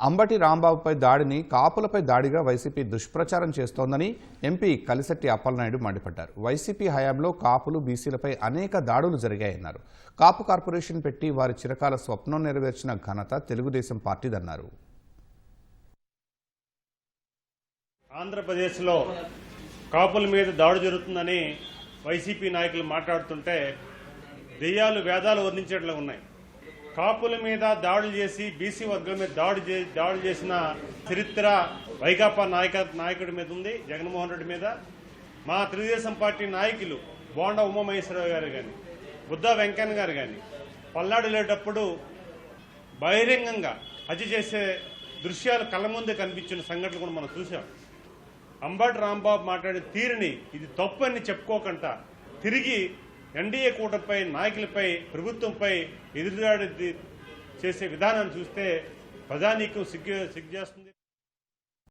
అంబటి రాంబాబుపై దాడిని కాపులపై దాడిగా వైసీపీ దుష్ప్రచారం చేస్తోందని ఎంపీ కలిశెట్టి అప్పలనాయుడు మండిపడ్డారు. వైసీపీ హయాంలో కాపులు బీసీలపై అనేక దాడులు జరిగాయన్నారు. కాపు కార్పొరేషన్ పెట్టి వారి చిరకాల స్వప్నం నెరవేర్చిన ఘనత తెలుగుదేశం పార్టీదన్నారు. ఆంధ్రప్రదేశ్లో కాపుల మీద దాడి జరుగుతుందని వైసీపీ నాయకులు మాట్లాడుతుంటే దెయ్యాలు వేదాలు వర్ణించేట్లా ఉన్నాయి. కాపుల మీద దాడులు చేసి బీసీ వర్గం మీద దాడి చేసిన చరిత్ర వైకాపా నాయకుడి మీద ఉంది, జగన్మోహన్ రెడ్డి మీద. మా తెలుగుదేశం పార్టీ నాయకులు బోండా ఉమామహేశ్వరరావు గారు కానీ, బుద్ధా వెంకయ్య గారు కానీ పల్నాడు వెళ్ళేటప్పుడు బహిరంగంగా హత్య చేసే దృశ్యాలు కళ్ళ ముందే కనిపించిన సంఘటనలు కూడా మనం చూసాం. అంబటి రాంబాబు మాట్లాడిన తీరుని ఇది తప్పు అని చెప్పుకోకుండా తిరిగి ఎన్డీఏ కూటమిపై, నాయకులపై, ప్రభుత్వంపై ఎదురుదాడి చేసే విధానాన్ని చూస్తే ప్రజానీకం సిగ్గు చేస్తుంది.